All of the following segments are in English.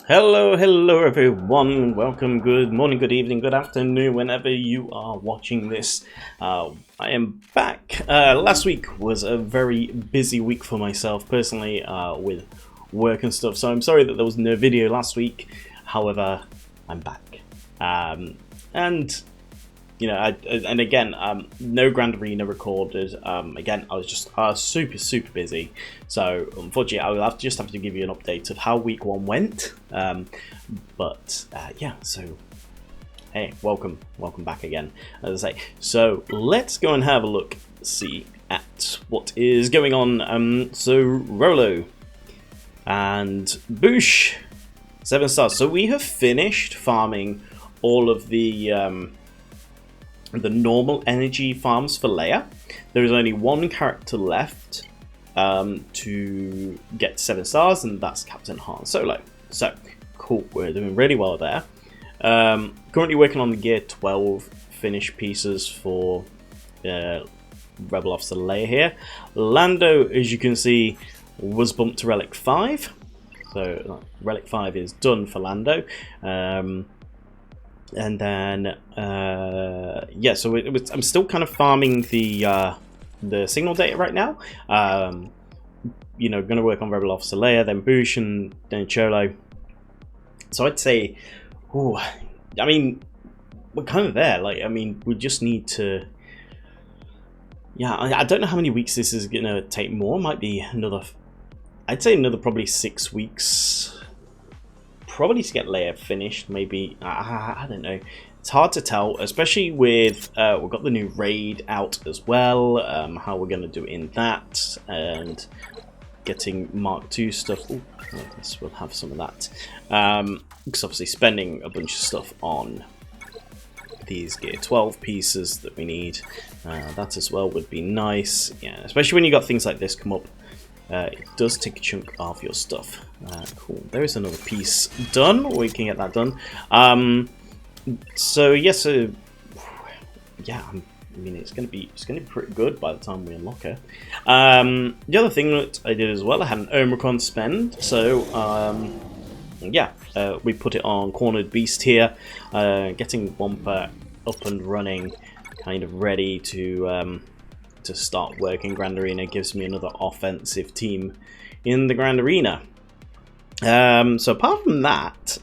Hello everyone. Welcome, good morning, good evening, good afternoon, whenever you are watching this. I am back. Last week was a very busy week for myself personally with work and stuff, so I'm sorry that there was no video last week. However, I'm back. And you know, again, no Grand Arena recorded. Again, I was just super busy, so unfortunately, I will just have to give you an update of how week one went. Yeah, so hey, welcome back again, as I say. So let's go and have a look, see at what is going on. So Rolo and Boosh, 7 stars. So we have finished farming all of the normal energy farms for Leia. There is only one character left to get 7 stars, and that's Captain Han Solo. So cool, we're doing really well there. Currently working on the Gear 12 finish pieces for Rebel Officer Leia here. Lando, as you can see, was bumped to Relic 5. So Relic 5 is done for Lando. And then, yeah, so I'm still kind of farming the signal data right now. You know, going to work on Rebel Officer Leia, then Boosh, and then Cholo. So I'd say, oh, I mean, we're kind of there. Like, I mean, we just need to. Yeah, I don't know how many weeks this is going to take more. Might be another. I'd say another probably 6 weeks. Probably to get Leia finished, maybe. I don't know. It's hard to tell, especially with we've got the new raid out as well. How we're going to do in that, and getting Mark II stuff. Ooh, I guess we'll have some of that. Because obviously spending a bunch of stuff on these Gear 12 pieces that we need. That as well would be nice. Yeah, especially when you got things like this come up. It does take a chunk of your stuff. Cool. There is another piece done. We can get that done. So yes, yeah. I mean, it's gonna be pretty good by the time we unlock her. The other thing that I did as well, I had an Omicron spend. So yeah, we put it on Cornered Beast here, getting Wampa up and running, kind of ready to start working Grand Arena. Gives me another offensive team in the Grand Arena. So apart from that,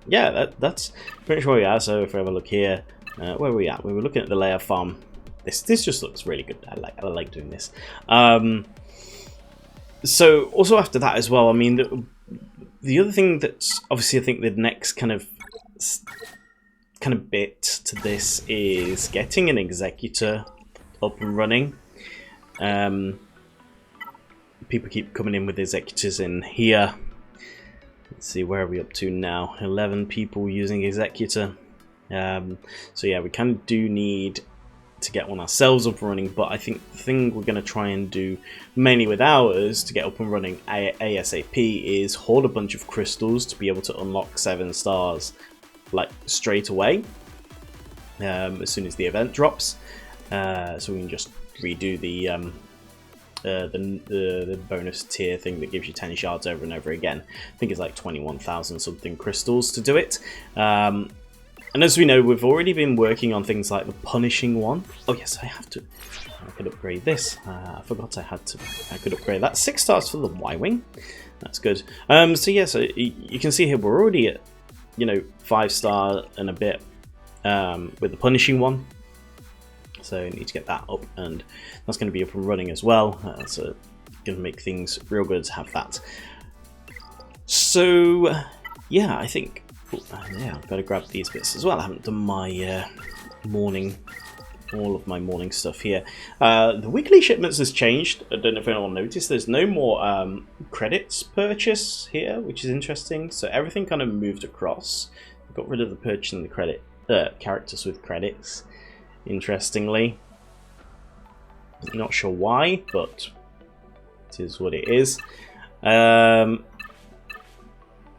yeah, that's pretty much where we are. So if we have a look here, where were we at? We were looking at the Leia farm. This just looks really good. I like doing this. So also after that as well, I mean, the other thing that's obviously I think the next kind of bit to this is getting an executor up and running. People keep coming in with executors in here. Let's see, where are we up to now? 11 people using executor. So yeah, we kind of do need to get one ourselves up and running, but I think the thing we're going to try and do mainly with ours to get up and running ASAP is hoard a bunch of crystals to be able to unlock 7 stars like straight away as soon as the event drops, so we can just redo the bonus tier thing that gives you 10 shards over and over again. I think it's like 21,000 something crystals to do it. And as we know, we've already been working on things like the punishing one. Oh yes, I could upgrade this. I forgot I could upgrade that. 6 stars for the Y-Wing. That's good. So yeah, so you can see here we're already at, you know, 5-star and a bit with the punishing one. So I need to get that up, and that's going to be up and running as well. So going to make things real good to have that. So yeah, I think yeah, I've got to grab these bits as well. I haven't done my all of my morning stuff here. The weekly shipments has changed. I don't know if anyone noticed. There's no more credits purchase here, which is interesting. So everything kind of moved across. Got rid of the purchase and the credit characters with credits. Interestingly, not sure why, but it is what it is.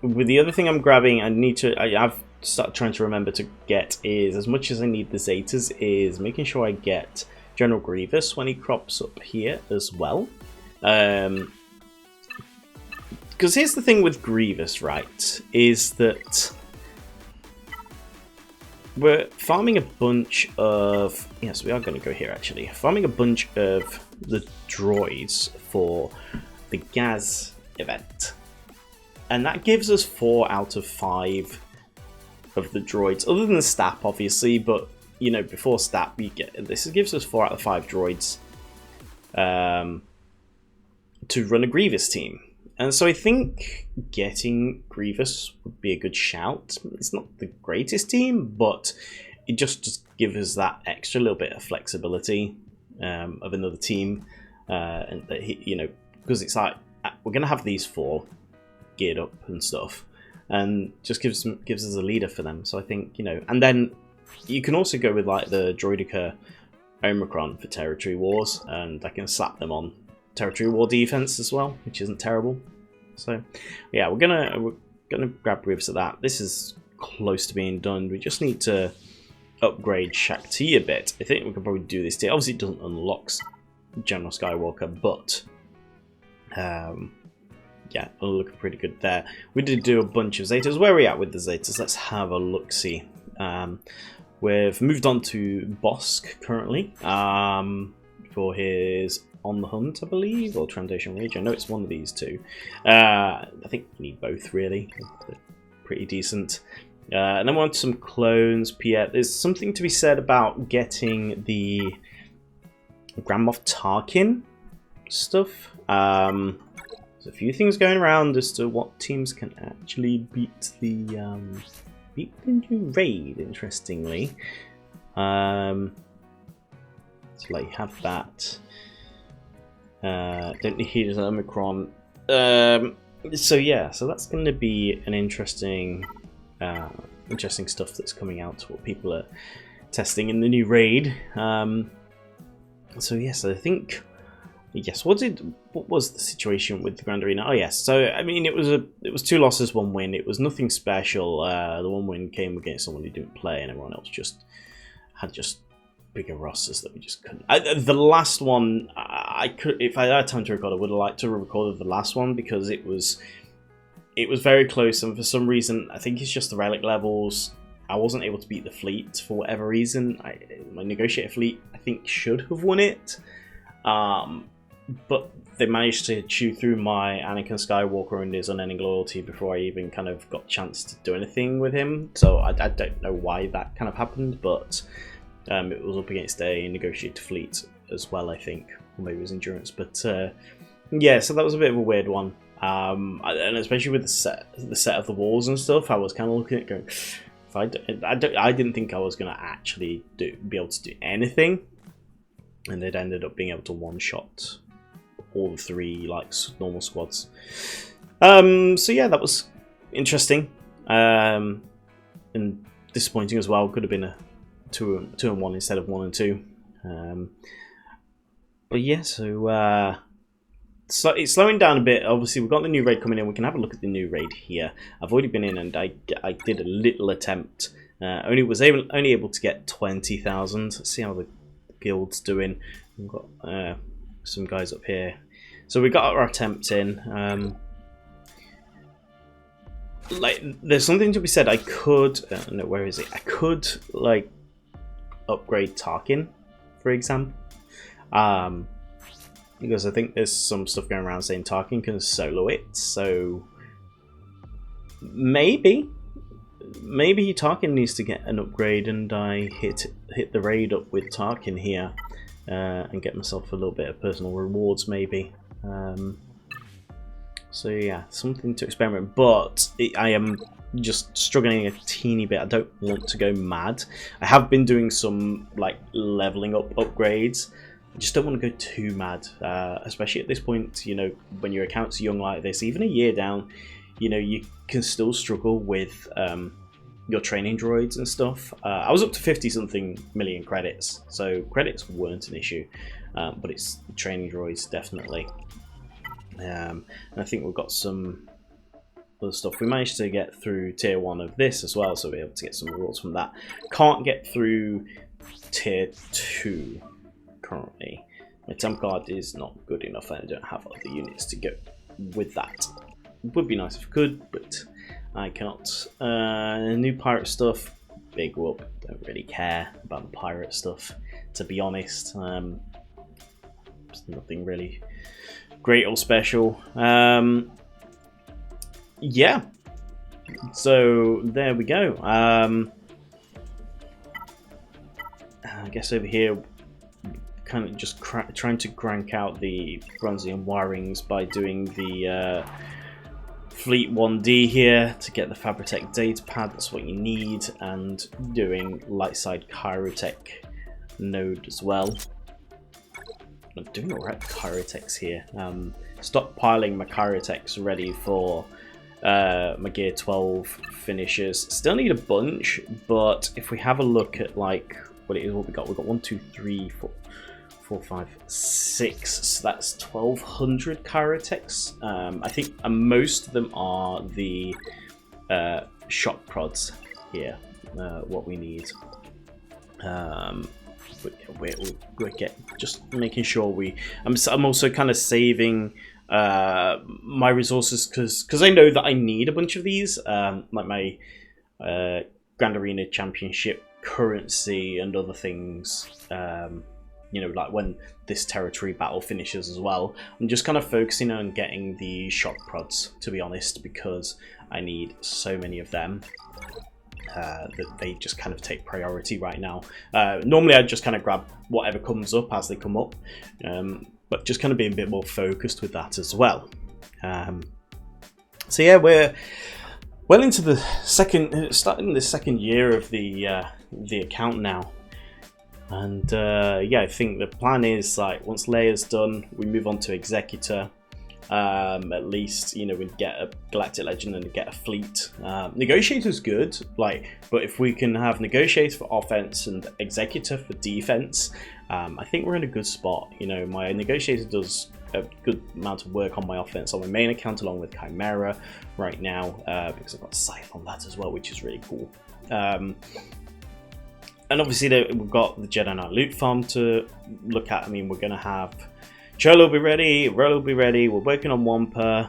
With the other thing I'm grabbing, I've started trying to remember to get is, as much as I need the Zetas, is making sure I get General Grievous when he crops up here as well. because here's the thing with Grievous, right? Is that we're farming a bunch of... Yes, we are going to go here, actually. Farming a bunch of the droids for the Gaz event. And that gives us 4 out of 5 of the droids. Other than the Stap, obviously, but, you know, before Stap, you get this. It gives us 4 out of 5 droids to run a Grievous team. And so I think getting Grievous would be a good shout. It's not the greatest team, but it just gives us that extra little bit of flexibility of another team. And that he, you know, because it's like we're gonna have these 4 geared up and stuff, and just gives us a leader for them. So I think, you know, and then you can also go with like the Droideka Omicron for territory wars, and I can slap them on territory war defense as well, which isn't terrible. So yeah, we're gonna grab Grievous at that. This is close to being done. We just need to upgrade Shakti a bit. I think we can probably do this tier. Obviously it doesn't unlock General Skywalker, but yeah, it'll look pretty good there. We did do a bunch of Zetas. Where are we at with the Zetas? Let's have a look-see. We've moved on to Bosk currently for his On the Hunt, I believe, or Translation Rage. I know it's one of these two. I think you need both, really. They're pretty decent. And then we want some clones. There's something to be said about getting the Grand Moff Tarkin stuff. There's a few things going around as to what teams can actually beat the new raid, interestingly. So like you have that. Don't need an Omicron. So yeah, so that's going to be an interesting stuff that's coming out to what people are testing in the new raid. So yes, I think what was the situation with the Grand Arena? Oh yes, so I mean it was 2 losses, 1 win. It was nothing special. The 1 win came against someone who didn't play, and everyone else had bigger rosters that we just couldn't. The last one, I could, if I had time to record, I would have liked to have recorded the last one because it was very close, and for some reason, I think it's just the relic levels. I wasn't able to beat the fleet for whatever reason. My negotiator fleet, I think, should have won it, but they managed to chew through my Anakin Skywalker and his unending loyalty before I even kind of got a chance to do anything with him. So I don't know why that kind of happened, but it was up against a negotiated fleet as well, I think, or maybe it was endurance. But yeah, so that was a bit of a weird one, and especially with the set of the walls and stuff. I was kind of looking at it going, if I didn't think I was going to actually be able to do anything, and it ended up being able to one-shot all the 3 like normal squads. So yeah, that was interesting and disappointing as well. Could have been a 2 and 1 instead of 1 and 2. But yeah, so it's slowing down a bit. Obviously, we've got the new raid coming in. We can have a look at the new raid here. I've already been in, and I did a little attempt. Only able to get 20,000. Let's see how the guild's doing. We've got some guys up here. So we got our attempt in. Like, there's something to be said. I could. No, where is it? I could like upgrade Tarkin, for example, because I think there's some stuff going around saying Tarkin can solo it. So maybe Tarkin needs to get an upgrade, and I hit the raid up with Tarkin here and get myself a little bit of personal rewards, maybe. So yeah, something to experiment, but I am just struggling a teeny bit. I don't want to go mad. I have been doing some like leveling up upgrades. I just don't want to go too mad, especially at this point. You know, when your account's young like this, even a year down, you know, you can still struggle with your training droids and stuff. I was up to 50-something million credits, so credits weren't an issue, but it's training droids definitely. And I think we've got some other stuff. We managed to get through tier 1 of this as well, so we're able to get some rewards from that. Can't get through tier 2 currently. My temp card is not good enough, and I don't have other units to go with that. Would be nice if I could, but I can't. New pirate stuff, big whoop. Don't really care about the pirate stuff, to be honest. It's nothing really great or special. Yeah. So there we go. I guess over here, kind of just trying to crank out the Bronzian wirings by doing the Fleet 1D here to get the Fabritech data pad. That's what you need, and doing Lightside Chirotech node as well. I'm doing alright with Chirotechs here. Stockpiling my Chirotechs ready for my Gear 12 finishers. Still need a bunch, but if we have a look at like what it is, what we got 1, 2, 3, 4, 5, 6. So that's 1,200 Chirotechs. I think most of them are the shock prods here. What we need. We're just making sure I'm also kind of saving my resources because I know that I need a bunch of these, like my Grand Arena Championship currency and other things. You know, like when this territory battle finishes as well. I'm just kind of focusing on getting the shock prods, to be honest, because I need so many of them. That they just kind of take priority right now. Normally I'd just kind of grab whatever comes up as they come up, but just kind of being a bit more focused with that as well. So yeah, we're well into the starting the second year of the account now, and yeah, I think the plan is like once Leia's done, we move on to Executor. At least, you know, we'd get a Galactic Legend and get a fleet. Negotiator's good, like, but if we can have Negotiator for offense and Executor for defense, I think we're in a good spot. You know, my Negotiator does a good amount of work on my offense on my main account along with Chimera right now, because I've got Scythe on that as well, which is really cool. And obviously we've got the Jedi Knight loot farm to look at. I mean, we're going to have Cholo will be ready, Roll will be ready, we're working on Wampa.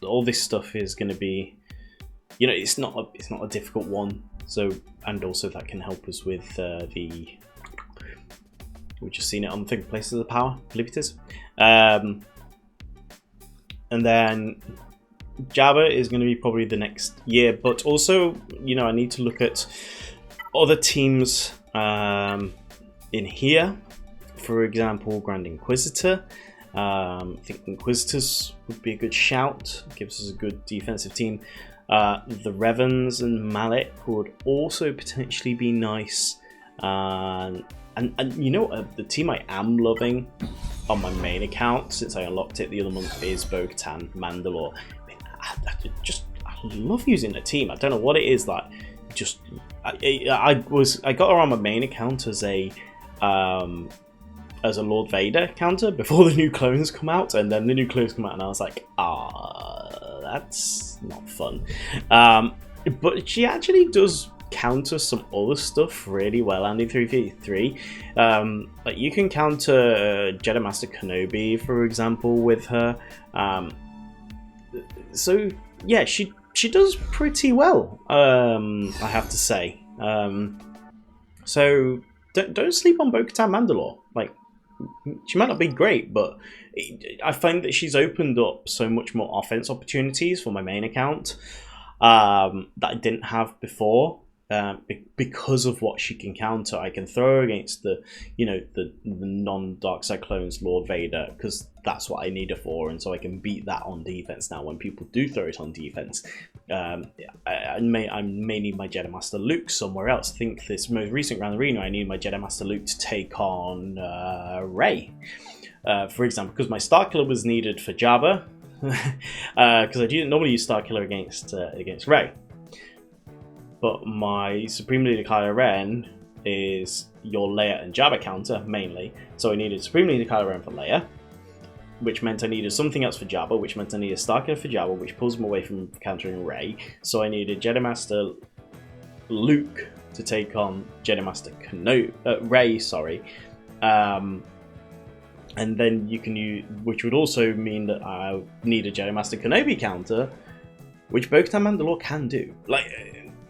All this stuff is going to be, you know, it's not a difficult one. So, and also that can help us with we've just seen it on the thing, Places of the Power, I believe it is. And then Jabba is going to be probably the next year, but also, you know, I need to look at other teams in here. For example, Grand Inquisitor. I think Inquisitors would be a good shout. Gives us a good defensive team. The Revens and Mallet would also potentially be nice. And you know, the team I am loving on my main account since I unlocked it the other month is Bo-Katan Mandalore. I love using the team. I don't know what it is like. Just I got her on my main account as a Lord Vader counter before the new clones come out, and then the new clones come out and I was like, that's not fun. But she actually does counter some other stuff really well, Andy 3v3. Like you can counter Jedi Master Kenobi, for example, with her. So yeah, she does pretty well, I have to say. So don't sleep on Bo-Katan Mandalore. Like, she might not be great, but I find that she's opened up so much more offense opportunities for my main account that I didn't have before. Because of what she can counter, I can throw her against the non-Dark Side clones Lord Vader, because that's what I need her for, and so I can beat that on defense now when people do throw it on defense. I may need my Jedi Master Luke somewhere else. I think this most recent Grand Arena, I need my Jedi Master Luke to take on Rey, for example, because my Starkiller was needed for Jabba, because I didn't normally use Starkiller against Rey. But my Supreme Leader Kylo Ren is your Leia and Jabba counter, mainly. So I needed Supreme Leader Kylo Ren for Leia, which meant I needed something else for Jabba, which meant I needed Starkiller for Jabba, which pulls him away from countering Rey. So I needed Jedi Master Luke to take on Jedi Master Rey, sorry. and then you can use, which would also mean that I need a Jedi Master Kenobi counter, which Bo-Katan Mandalore can do. Like,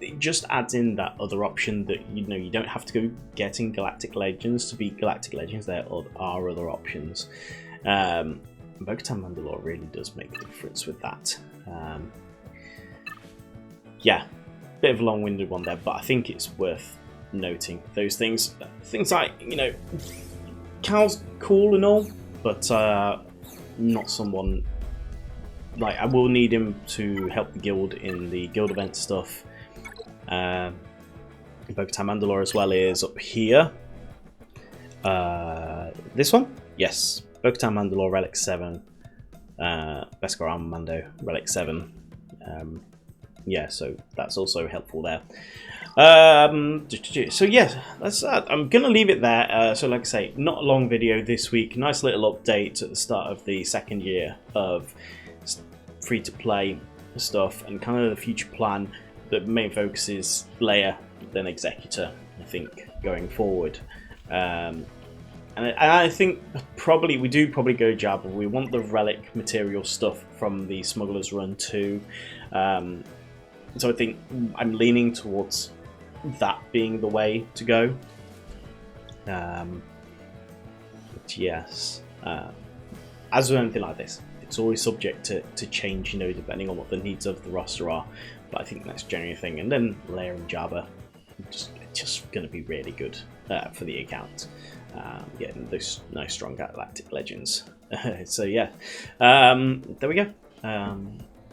it just adds in that other option that, you know, you don't have to go getting Galactic Legends to be Galactic Legends. There are other options. Bo-Katan Mandalore really does make a difference with that. Yeah, bit of a long-winded one there, but I think it's worth noting those things. Things like, you know, Cal's cool and all, but not someone, like, I will need him to help the guild in the guild event stuff. Bo-Katan Mandalore as well is up here. This one? Yes. Bo-Katan Mandalore Relic 7. Beskar Armando Relic 7. Yeah, so that's also helpful there. So yeah, that's I'm gonna leave it there. So like I say, not a long video this week. Nice little update at the start of the second year of free-to-play stuff, and kind of the future plan. The main focus is Leia, then Executor, I think, going forward. And I think probably we do go Jabba. We want the relic material stuff from the Smuggler's Run too. So I think I'm leaning towards that being the way to go. But yes, as with anything like this, it's always subject to change, you know, depending on what the needs of the roster are. But I think that's generally a thing. And then Leia and Jabba, just going to be really good for the account. Getting those nice strong Galactic Legends. So yeah, there we go.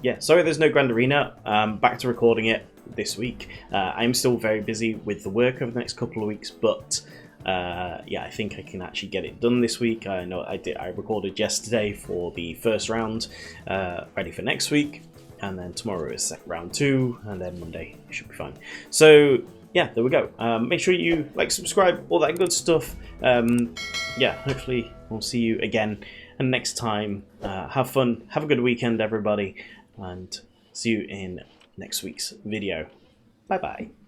Yeah, sorry there's no Grand Arena. Back to recording it this week. I'm still very busy with the work over the next couple of weeks, but yeah, I think I can actually get it done this week. I know I recorded yesterday for the first round, ready for next week, and then tomorrow is round 2, and then Monday should be fine. So yeah, there we go. Make sure you like, subscribe, all that good stuff. Yeah, hopefully we'll see you again, and next time, have fun, have a good weekend, everybody, and see you in next week's video. Bye bye.